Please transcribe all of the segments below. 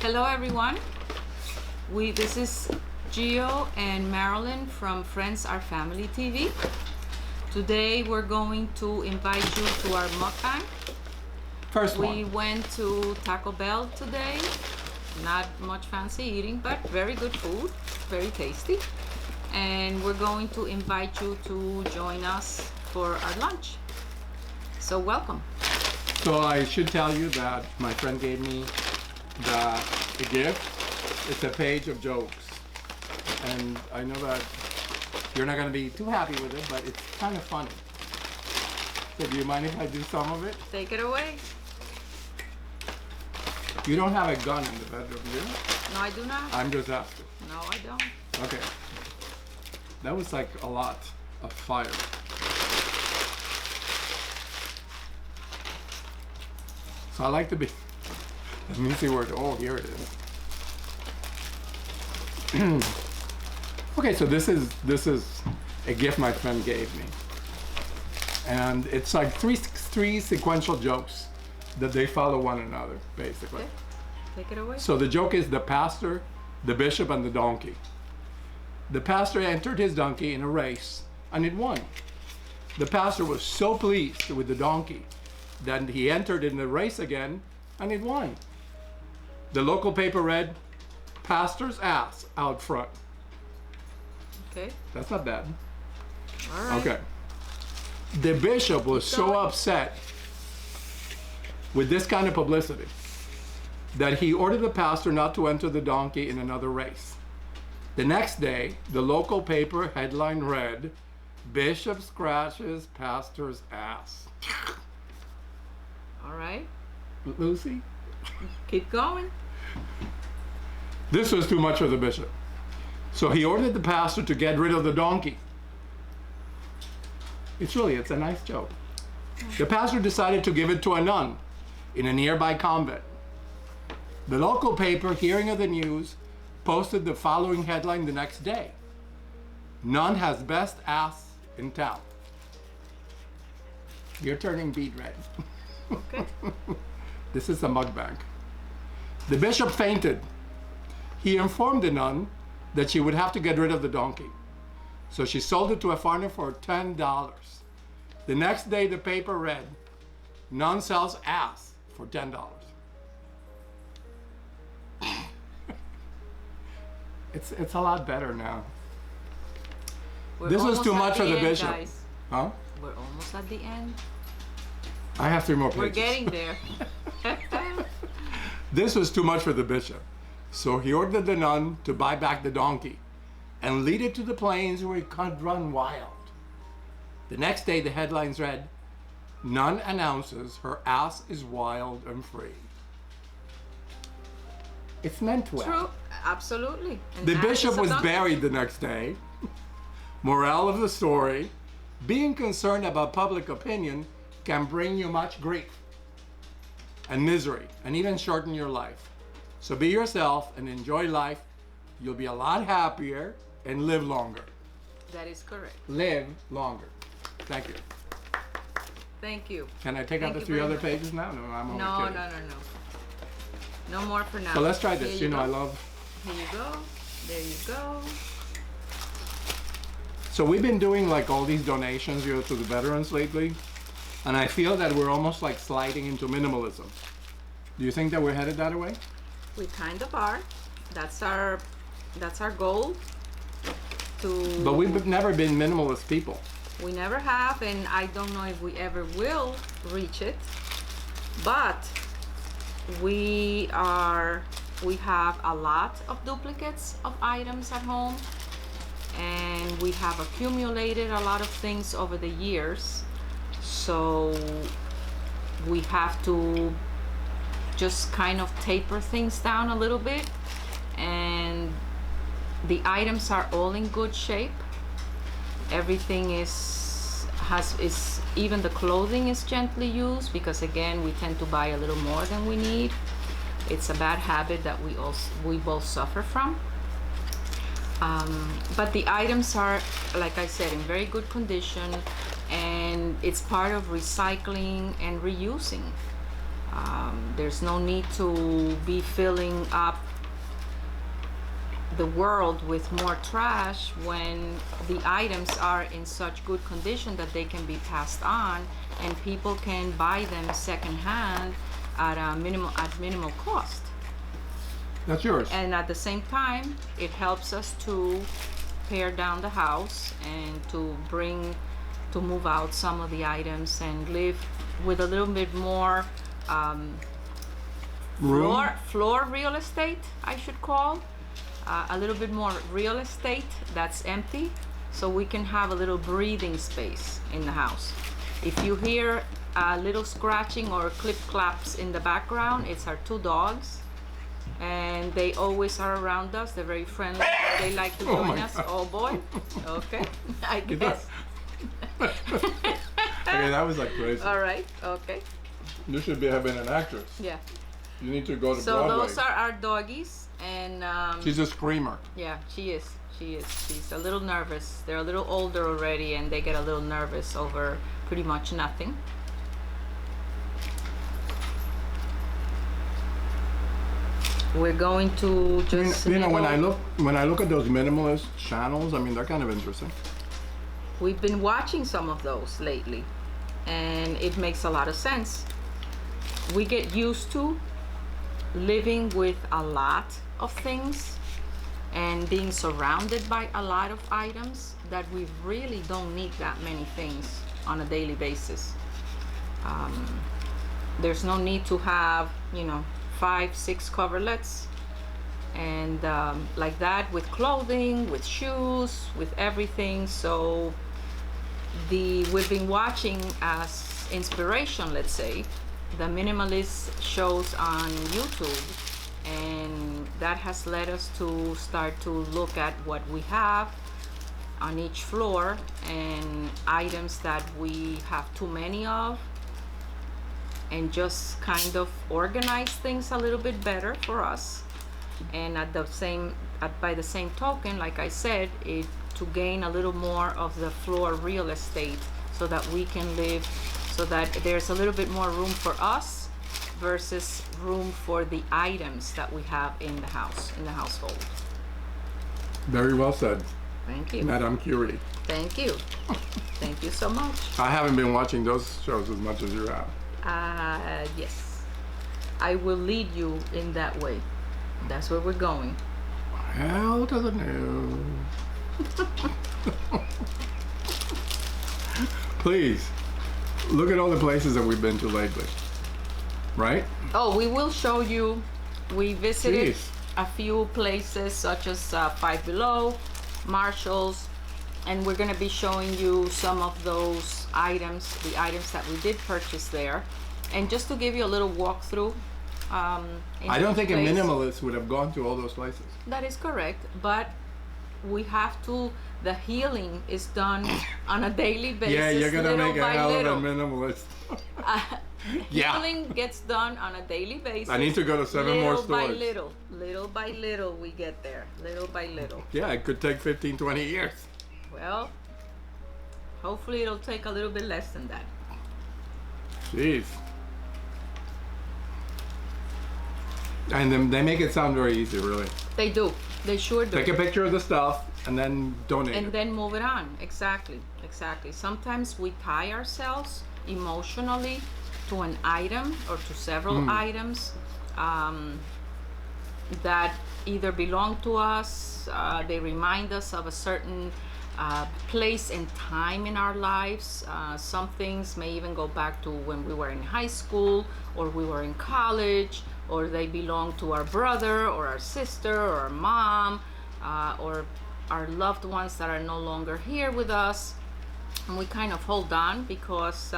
Hello everyone. This is Gio and Marilyn from Friends Are Family TV. Today we're going to invite you to our mukbang. We went to Taco Bell today. Not much fancy eating, but very good food, very tasty. And we're going to invite you to join us for our lunch. So welcome. So I should tell you that my friend gave me the gift. It's a page of jokes. And I know that you're not going to be too happy with it, but it's kind of funny. So do you mind if I do some of it? Take it away. You don't have a gun in the bedroom, do you? No, I do not. I'm just asking. No, I don't. Okay. That was like a lot of fire. So I like to be, let me see where it, oh, here it is. Okay, so this is a gift my friend gave me. And it's like three sequential jokes that they follow one another, basically. Okay. Take it away. So the joke is the pastor, the bishop, and the donkey. The pastor entered his donkey in a race, and it won. The pastor was so pleased with the donkey that he entered in the race again, and it won. The local paper read, "Pastor's ass out front." Okay. That's not bad. All right. Okay. The bishop was so upset with this kind of publicity that he ordered the pastor not to enter the donkey in another race. The next day, the local paper headline read, "Bishop scratches pastor's ass." All right. Lucy? Keep going. This was too much for the bishop. So he ordered the pastor to get rid of the donkey. It's a nice joke. The pastor decided to give it to a nun in a nearby convent. The local paper, hearing of the news, posted the following headline the next day: "Nun has best ass in town." You're turning beet red. Okay. This is a mukbang. The bishop fainted. He informed the nun that she would have to get rid of the donkey. So she sold it to a foreigner for $10. The next day the paper read, "Nun sells ass for $10. It's a lot better now. This was too much for the bishop. Guys. Huh? We're almost at the end. I have 3 more pages. We're getting there. This was too much for the bishop. So he ordered the nun to buy back the donkey and lead it to the plains where it could run wild. The next day the headlines read, "Nun announces her ass is wild and free." It's meant well. True. Absolutely. And The ass bishop is a was donkey. buried the next day. Moral of the story, being concerned about public opinion can bring you much grief and misery and even shorten your life. So be yourself and enjoy life. You'll be a lot happier and live longer. That is correct. Live longer. Thank you. Thank you. Can I take out the you 3 very other much. pages now? No, I'm only No, kidding. no. No more for now. So let's try this. Here You know, go. I love. Here you go. There you go. So we've been doing like all these donations, to the veterans lately, and I feel that we're almost like sliding into minimalism. Do you think that we're headed that way? We kind of are. That's our goal. But we've never been minimalist people. We never have, and I don't know if we ever will reach it. But we have a lot of duplicates of items at home, and we have accumulated a lot of things over the years. So we have to just kind of taper things down a little bit, and the items are all in good shape. Everything is even the clothing is gently used, because again, we tend to buy a little more than we need. It's a bad habit that we both suffer from. But the items are, like I said, in very good condition, and it's part of recycling and reusing. There's no need to be filling up the world with more trash when the items are in such good condition that they can be passed on and people can buy them secondhand at minimal cost. That's yours. And at the same time, it helps us to pare down the house and to move out some of the items and live with a little bit more Room. floor real estate, I should call. A little bit more real estate that's empty, so we can have a little breathing space in the house. If you hear a little scratching or clip claps in the background, it's our 2 dogs, and they always are around us. They're very friendly. They like to join us. Oh boy. Okay. I guess. Okay, that was like crazy. All right. Okay. You should be having an actress. Yeah. You need to go to So Broadway. those are our doggies, and She's a screamer. yeah, she is. She's a little nervous. They're a little older already, and they get a little nervous over pretty much nothing. We're going to just You know, when nibble. I look at those minimalist channels, I mean, they're kind of interesting. We've been watching some of those lately, and it makes a lot of sense. We get used to living with a lot of things and being surrounded by a lot of items that we really don't need that many things on a daily basis. There's no need to have, 5-6 coverlets and like that with clothing, with shoes, with everything. So we've been watching as inspiration, let's say, the minimalist shows on YouTube, and that has led us to start to look at what we have on each floor and items that we have too many of, and just kind of organize things a little bit better for us. And by the same token, like I said, to gain a little more of the floor real estate so that we can live, so that there's a little bit more room for us versus room for the items that we have in the household. Very well said, Thank you. Madame Curie. Thank you. Thank you so much. I haven't been watching those shows as much as you have. Yes. I will lead you in that way. That's where we're going. Hell to the no. Please, look at all the places that we've been to lately. Right? Oh, we will show you. We visited Jeez. a few places such as Five Below, Marshall's, and we're going to be showing you some of those items, the items that we did purchase there. And just to give you a little walkthrough. I don't think a minimalist would have gone to all those places. That is correct, but we have to, the healing is done on a daily basis. Yeah, you're gonna little make a by hell of a little. minimalist. Yeah. Healing gets done on a daily basis. I need to go to 7 more stores. Little by little we get there, little by little. Yeah, it could take 15, 20 years. Well, hopefully it'll take a little bit less than that. Jeez. And then they make it sound very easy, really. They do. They sure do. Take a picture of the stuff and then donate And it. then move it on. Exactly. Sometimes we tie ourselves emotionally to an item or to several items that either belong to us, they remind us of a certain place and time in our lives. Some things may even go back to when we were in high school or we were in college, or they belong to our brother or our sister or our mom or our loved ones that are no longer here with us. And we kind of hold on because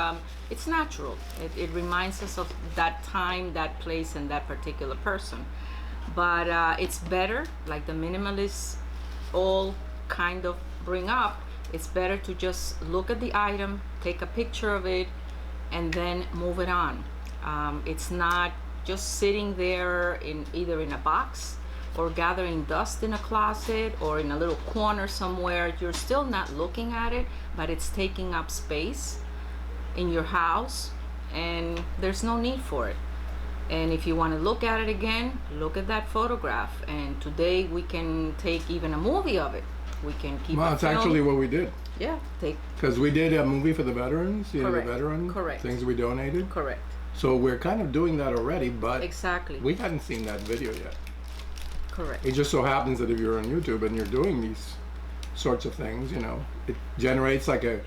it's natural. It reminds us of that time, that place, and that particular person. But it's better, like the minimalists all kind of bring up, it's better to just look at the item, take a picture of it, and then move it on. It's not just sitting there either in a box or gathering dust in a closet or in a little corner somewhere. You're still not looking at it, but it's taking up space in your house, and there's no need for it. And if you want to look at it again, look at that photograph. And today we can take even a movie of it. We can keep Well, a it's film. actually what we did. Yeah, take. Because we did a movie for the veterans, you know, the Correct. veteran Correct. things we donated. Correct. So we're kind of doing that already, but Exactly. we hadn't seen that video yet. Correct. It just so happens that if you're on YouTube and you're doing these sorts of things, you know, it generates like a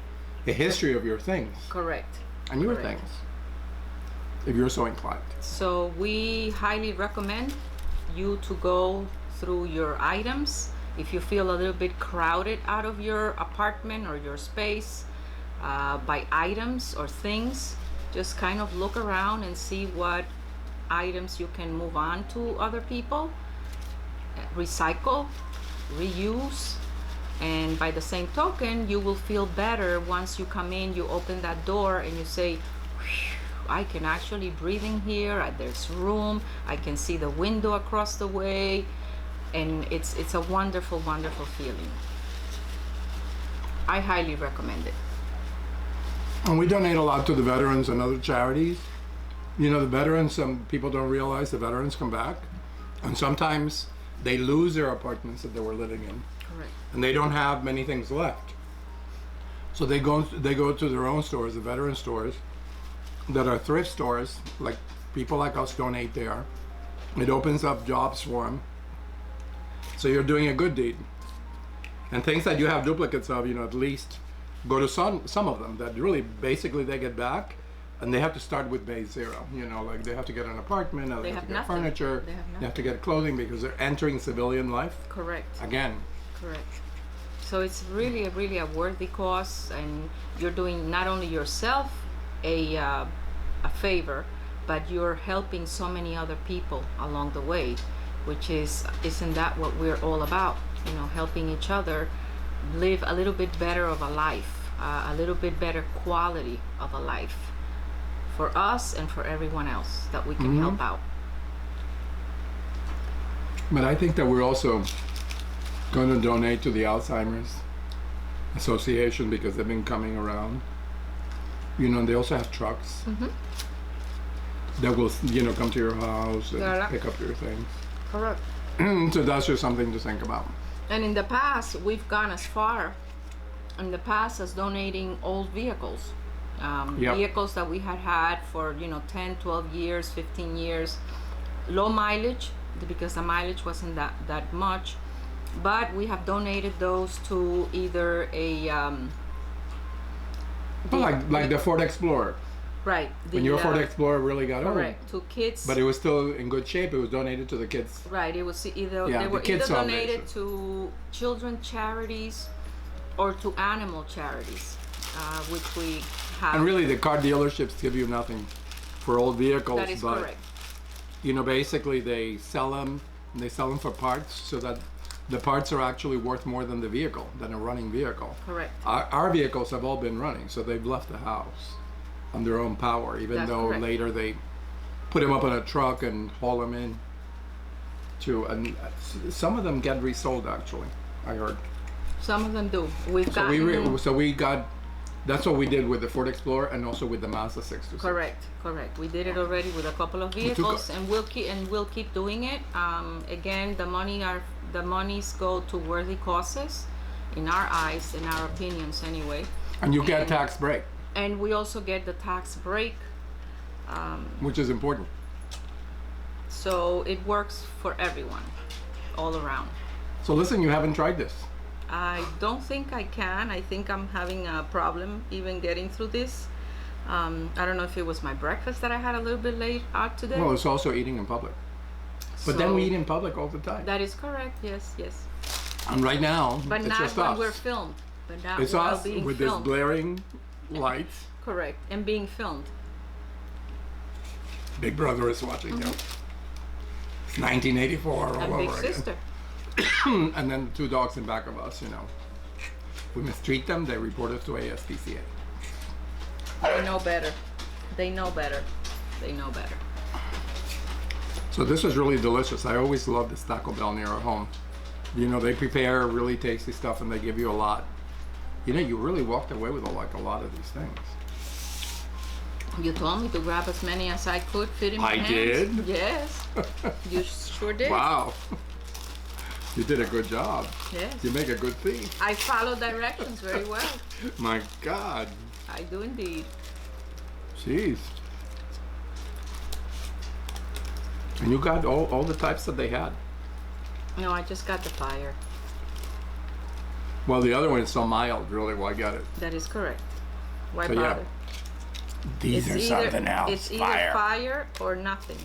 history of your things Correct. and your Correct. things, if you're so inclined. So we highly recommend you to go through your items. If you feel a little bit crowded out of your apartment or your space by items or things, just kind of look around and see what items you can move on to other people, recycle, reuse, and by the same token, you will feel better once you come in, you open that door and you say, I can actually breathe in here, there's room, I can see the window across the way, and it's a wonderful, wonderful feeling. I highly recommend it. And we donate a lot to the veterans and other charities. You know, the veterans, some people don't realize the veterans come back, and sometimes they lose their apartments that they were living in, Correct. and they don't have many things left. So they go to their own stores, the veteran stores, that are thrift stores, like people like us donate there. It opens up jobs for them. So you're doing a good deed. And things that you have duplicates of, you know, at least go to some of them that really basically they get back, and they have to start with base zero. You know, like they have to get an apartment, or they have to get nothing. furniture, they have to get clothing because they're entering civilian life Correct. again. Correct. So it's really a worthy cause, and you're doing not only yourself a favor, but you're helping so many other people along the way, which isn't that what we're all about? You know, helping each other live a little bit better of a life, a little bit better quality of a life for us and for everyone else that we can help out. But I think that we're also going to donate to the Alzheimer's Association because they've been coming around. You know, and they also have trucks that will, you know, come to your house and pick up your things. Correct. So that's just something to think about. And in the past, we've gone as far in the past as donating old vehicles. Yep. Vehicles that we had for, you know, 10, 12 years, 15 years. Low mileage, because the mileage wasn't that much. But we have donated those to either a... like the Ford Explorer. Right. When your Ford Explorer really got old. Correct. To kids. But it was still in good shape. It was donated to the kids. Right. It was either Yeah, they the were Kids either donated Foundation. to children charities or to animal charities, which we have. And really, the car dealerships give you nothing for old vehicles. That is but, correct. you know, basically they sell them, and they sell them for parts so that the parts are actually worth more than the vehicle, than a running vehicle. Correct. Our vehicles have all been running, so they've left the house on their own power, even That's though correct. later they put them up on a truck and haul them in to, and some of them get resold actually, I heard. Some of them do. We've So we, gotten. so we got, that's what we did with the Ford Explorer and also with the Mazda 626. Correct. We did it already with a couple of vehicles, and we'll keep doing it. Again, the monies go to worthy causes, in our eyes, in our opinions, anyway. And you get tax break, And we also get the tax break, which is important. so it works for everyone, all around. So listen, you haven't tried this. I don't think I can. I think I'm having a problem even getting through this. I don't know if it was my breakfast that I had a little bit late out today. Well, it's also eating in public. But then we eat in public all the time. That is correct. Yes. And right now, But it's not just when us. we're filmed. But not It's while us being with filmed. this blaring lights. Correct. And being filmed. Big Brother is watching you. It's 1984 all And over big again. sister. And then the two dogs in back of us, you know. We mistreat them, they report us to ASPCA. They know better. They know better. They know better. So this is really delicious. I always love this Taco Bell near our home. You know, they prepare really tasty stuff and they give you a lot. You know, you really walked away with like a lot of these things. You told me to grab as many as I could fit in my I hands. did? Yes. You sure did. Wow. You did a good job. Yes. You make a good thief. I follow directions very well. My God. I do indeed. Jeez. And you got all the types that they had? No, I just got the fire. Well, the other one is so mild, really. Well, I got it. That is correct. Why So, yeah. bother? These are something else. It's either fire or nothing.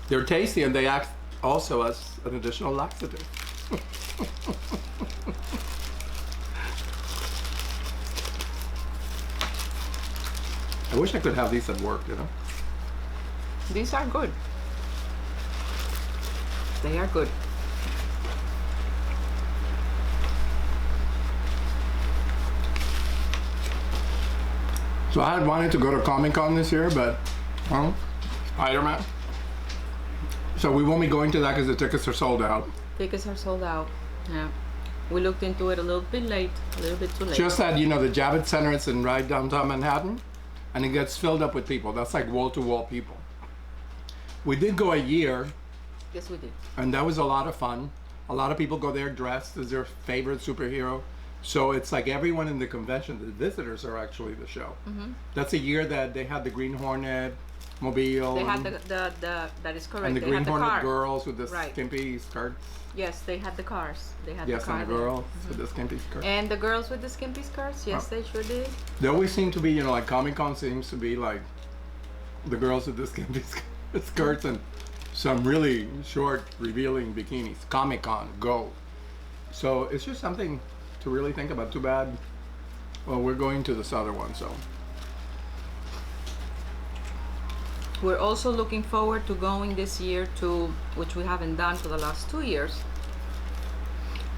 They're tasty, and they act also as an additional laxative. I wish I could have these at work, you know? These are good. They are good. So I had wanted to go to Comic-Con this year, but, well, Spider-Man. So we won't be going to that because the tickets are sold out. Tickets are sold out. Yeah. We looked into it a little bit late, a little bit too late. Just that, you know, the Javits Center, it's in right downtown Manhattan, and it gets filled up with people. That's like wall-to-wall people. We did go a year, Yes, we did. and that was a lot of fun. A lot of people go there dressed as their favorite superhero. So it's like everyone in the convention, the visitors are actually the show. Mm-hmm. That's a year that they had the Green Hornet mobile. They had the that is correct. and the They Green had the Hornet car. girls with the Right. skimpy skirts. Yes, they had the cars. They had Yes, the car and the there. girls with the skimpy skirts. And the girls with the skimpy skirts, yes, Oh. they sure did. They always seem to be, you know, like Comic-Con seems to be like the girls with the skimpy skirts and some really short, revealing bikinis. Comic-Con, go. So it's just something to really think about. Too bad. Well, we're going to this other one, so. We're also looking forward to going this year to, which we haven't done for the last 2 years,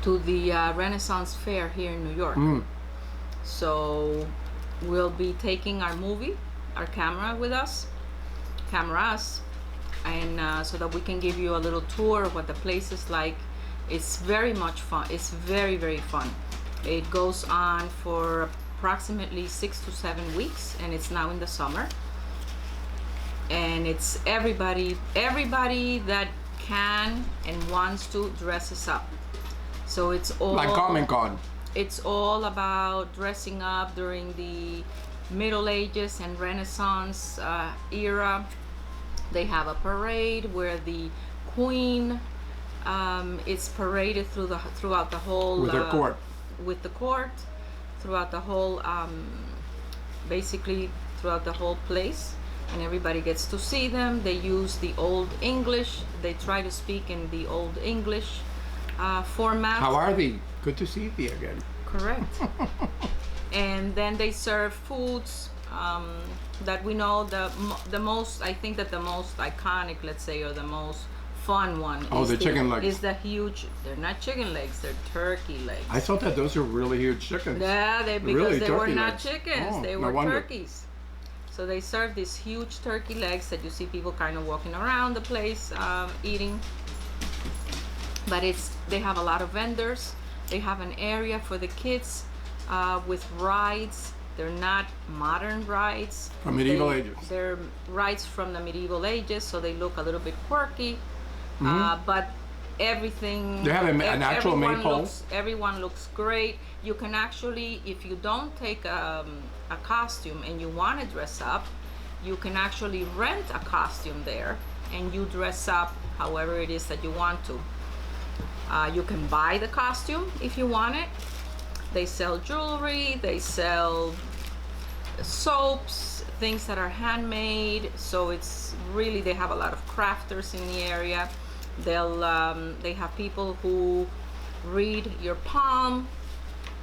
to the Renaissance Fair here in New York. Mm. So we'll be taking our camera with us, cameras, and so that we can give you a little tour of what the place is like. It's very much fun. It's very, very fun. It goes on for approximately 6 to 7 weeks, and it's now in the summer. And it's everybody that can and wants to dresses up. So it's all Like Comic-Con. It's all about dressing up during the Middle Ages and Renaissance era. They have a parade where the Queen is paraded throughout the whole With her court. with the court throughout the whole basically throughout the whole place, and everybody gets to see them. They use the Old English. They try to speak in the Old English format. How are they? Good to see thee again. Correct. And then they serve foods that we know the most. I think that the most iconic, let's say, or the most fun one. Oh, is the chicken legs. Is the huge. They're not chicken legs. They're turkey legs. I thought that those are really huge chickens. Yeah, because Really, they were turkey not legs. chickens. Oh, they no were wonder. turkeys. So they serve these huge turkey legs that you see people kind of walking around the place eating. But they have a lot of vendors. They have an area for the kids with rides. They're not modern rides. From medieval ages. They're rides from the medieval ages, so they look a little bit quirky. But everything. They have an actual maypole. Everyone looks great. You can actually, if you don't take a costume and you want to dress up, you can actually rent a costume there and you dress up however it is that you want to. You can buy the costume if you want it. They sell jewelry, they sell soaps, things that are handmade. So it's really, they have a lot of crafters in the area. They have people who read your palm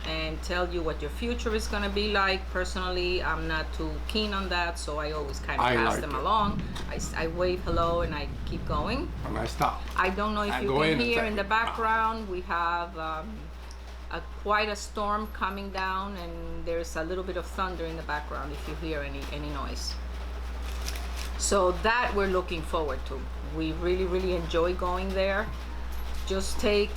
and tell you what your future is going to be like. Personally, I'm not too keen on that, so I always kind of pass like them it. along. I wave hello and I keep going. And I stop. I don't know if I you go can in and hear say, in the background, we have quite a storm coming down, and there's a little bit of thunder in the background if you hear any noise. So that we're looking forward to. We really, really enjoy going there. Just take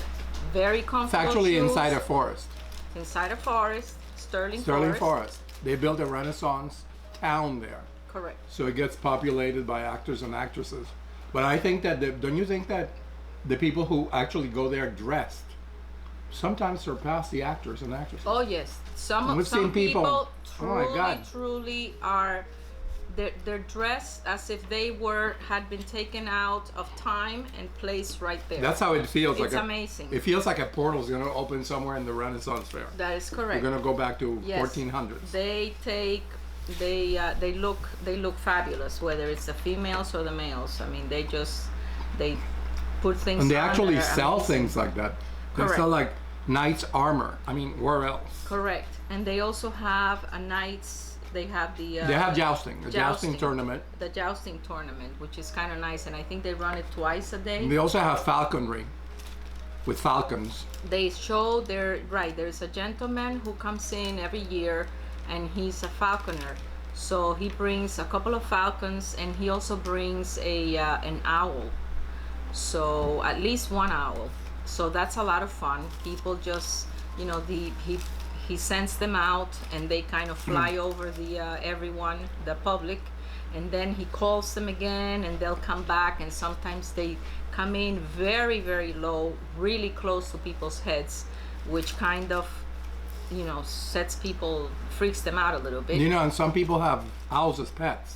very It's comfortable actually shoes. inside a forest. Inside a forest, Sterling Sterling Forest. Forest. They built a Renaissance town there. Correct. So it gets populated by actors and actresses. But I think that, don't you think that the people who actually go there dressed sometimes surpass the actors and actresses? Oh yes, some We've seen people- people oh my truly, God. truly are. They're dressed as if they had been taken out of time and placed right there. That's how it feels. It's like amazing. It feels like a portal's going to open somewhere in the Renaissance fair. That is correct. We're going to go back to Yes. 1400s. They look fabulous, whether it's the females or the males. I mean, they put things And they on actually that are sell amazing. things like that. They Correct. sell like knight's armor. I mean, where else? Correct. And they also have a knights. They have the. They have jousting, the jousting tournament. The jousting tournament, which is kind of nice, and I think they run it twice a day. And they also have falconry with falcons. They show there's a gentleman who comes in every year, and he's a falconer. So he brings a couple of falcons, and he also brings an owl. So at least one owl. So that's a lot of fun. People just, he sends them out, and they kind of fly over everyone, the public, and then he calls them again, and they'll come back, and sometimes they come in very, very low, really close to people's heads, which kind of, freaks them out a little bit. And some people have owls as pets.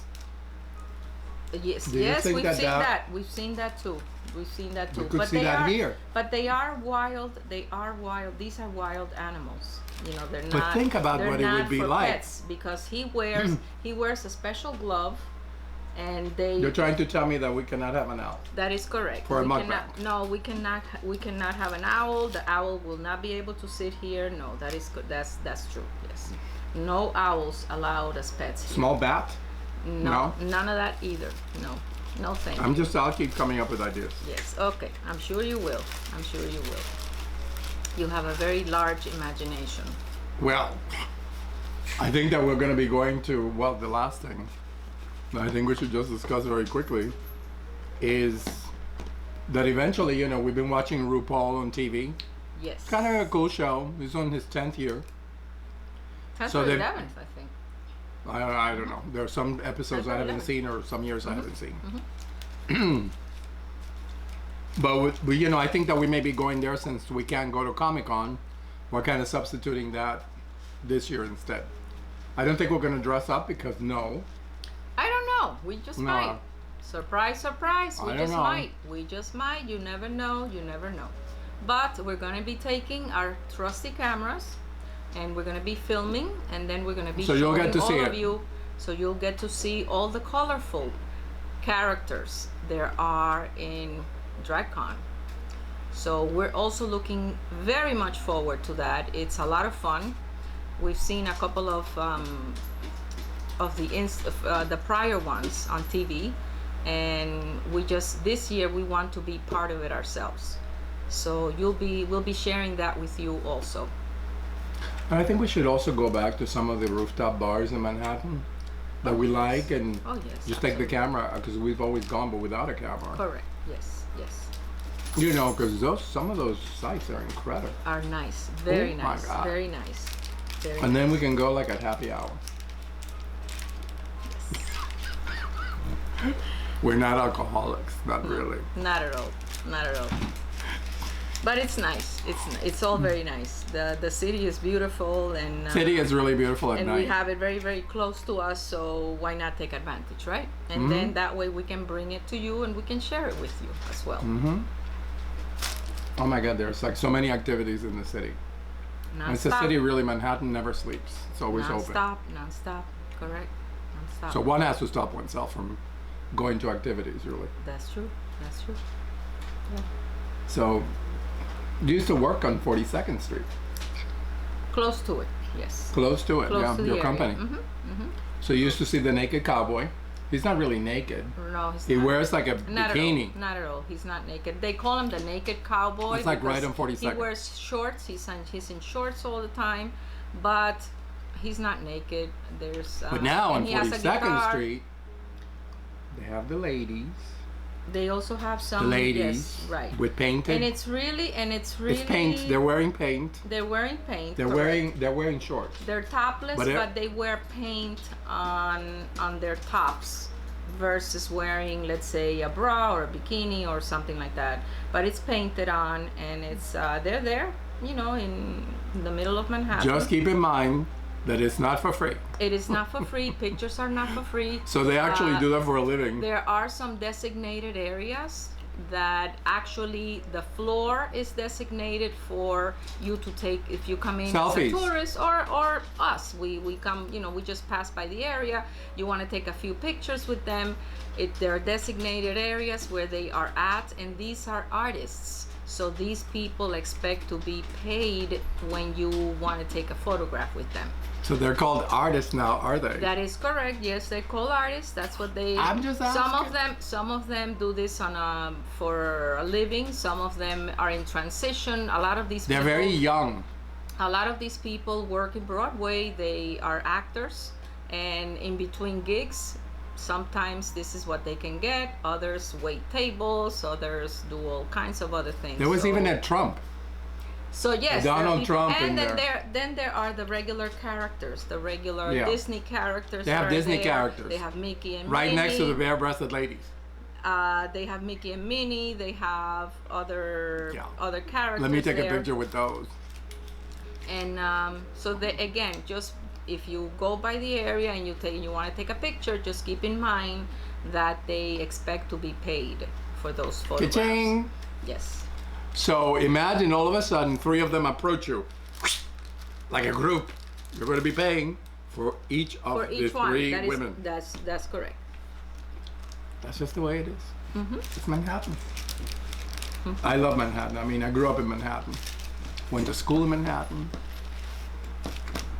Yes, Do you think we've that seen that- that. We've seen that too. We've seen that too. We could see that here. But they are wild. They are wild. These are wild animals. They're not. But think about they're what it not would be for like. pets, because he wears a special glove, and You're trying to tell me that we cannot have an owl. that is correct. For a We mukbang. cannot- No, we cannot. We cannot have an owl. The owl will not be able to sit here. No, that is good. That's true. Yes. No owls allowed as pets here. Small bat? No, none of that either. No, no, thank you. I'll keep coming up with ideas. Yes, okay. I'm sure you will. I'm sure you will. You have a very large imagination. Well, I think that we're going to be going to, the last thing, I think we should just discuss very quickly, is that eventually, we've been watching RuPaul on TV. Yes. Kind of a cool show. He's on his 10th year. 10th so or they- 11th, I think. I don't know. There are some episodes I haven't 11. seen, or some years I haven't seen. But I think that we may be going there since we can't go to Comic-Con. We're kind of substituting that this year instead. I don't think we're going to dress up because I don't know. We just No. might. Surprise, surprise. We I don't just know. might. We just might. You never know. You never know. But we're going to be taking our trusty cameras, and we're going to be filming, and then we're going to be So you'll showing get to all see of it. you. So you'll get to see all the colorful characters there are in DragCon. So we're also looking very much forward to that. It's a lot of fun. We've seen a couple of the prior ones on TV, and this year we want to be part of it ourselves. So we'll be sharing that with you also. And I think we should also go back to some of the rooftop bars in Manhattan that we like, and Oh yes. just take the camera, because we've always gone but without a camera. Correct. Yes. Yes. Because some of those sites are incredible. Are nice. Very Oh my nice. God. Very nice. Very And then we can go like at happy hour. We're not alcoholics, not really. Not at all. Not at all. But it's nice. It's all very nice. The city is beautiful, and City is really beautiful at and night. we have it very, very close to us, so why not take advantage, right? And Mm-hmm. then that way we can bring it to you, and we can share it with you as well. Mm-hmm. Oh my God, there's like so many activities in the city. And it's a Non-stop. city really, Manhattan never sleeps. It's always open. Non-stop, correct. Non-stop. So one has to stop oneself from going to activities, really. That's true. That's true. So you used to work on 42nd Street. Close to it, yes. Close to it, Close yeah, to the your area. company. Mm-hmm. So you used to see the naked cowboy. He's not really naked. No, he's He not. wears like a Not bikini. at all. Not at all. He's not naked. They call him the naked cowboy. It's like right because on He 42nd. wears shorts. He's in shorts all the time, but he's not naked. There's. But now on and he has a 42nd guitar. Street, they have the ladies They also have some The ladies yes, right. with painted. And it's really It's paint. They're wearing paint. They're wearing paint. They're correct. wearing shorts. They're topless, But but they wear paint on their tops versus wearing, let's say, a bra or a bikini or something like that. But it's painted on, and it's they're there, you know, in the middle of Manhattan. Just keep in mind that it's not for free. It is not for free. Pictures are not for free. So they actually do that for a living. There are some designated areas that actually the floor is designated for you to take if you come in Selfies. as a tourist or us. We come, you know, we just pass by the area. You want to take a few pictures with them. There are designated areas where they are at, and these are artists. So these people expect to be paid when you want to take a photograph with them. So they're called artists now, are they? That is correct. Yes, they call artists. That's what they. I'm just asking. Some of them do this for a living. Some of them are in transition. A lot of these. They're people, very young. A lot of these people work in Broadway. They are actors, and in between gigs, sometimes this is what they can get. Others wait tables. Others do all kinds of other things. There was even a Trump. So yes, Donald Trump and in then there. then there are the regular characters, the regular Yeah. Disney characters. They have are Disney there. characters. They have Mickey and Right Minnie. next to the bare-breasted ladies. They have Mickey and Minnie. They have other characters. Let me take there. a picture with those. And so they, again, just if you go by the area and you want to take a picture, just keep in mind that they expect to be paid for those photographs. Ka-ching! Yes. So imagine all of a sudden 3 of them approach you, like a group. You're going to be paying for each of For the each one. 3 women. That's correct. That's just the way it is. Mm-hmm. It's Manhattan. I love Manhattan. I mean, I grew up in Manhattan. Went to school in Manhattan.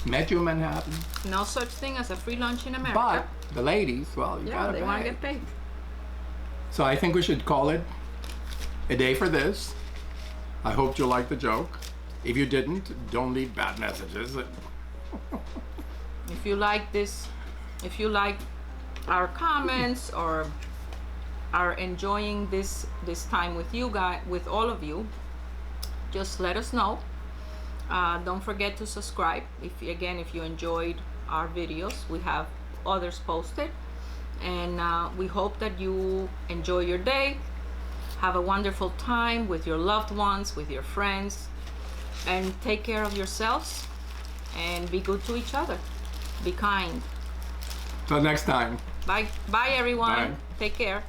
Met you in Manhattan. No such thing as a free lunch in America. But the ladies, well, you yeah, gotta they pay. want to get paid. So I think we should call it a day for this. I hope you liked the joke. If you didn't, don't leave bad messages. If you like this, if you like our comments or are enjoying this time with you guys, with all of you, just let us know. Don't forget to subscribe. If you enjoyed our videos, we have others posted, and we hope that you enjoy your day. Have a wonderful time with your loved ones, with your friends, and take care of yourselves and be good to each other. Be kind. Till next time. Bye everyone. Bye. Take care.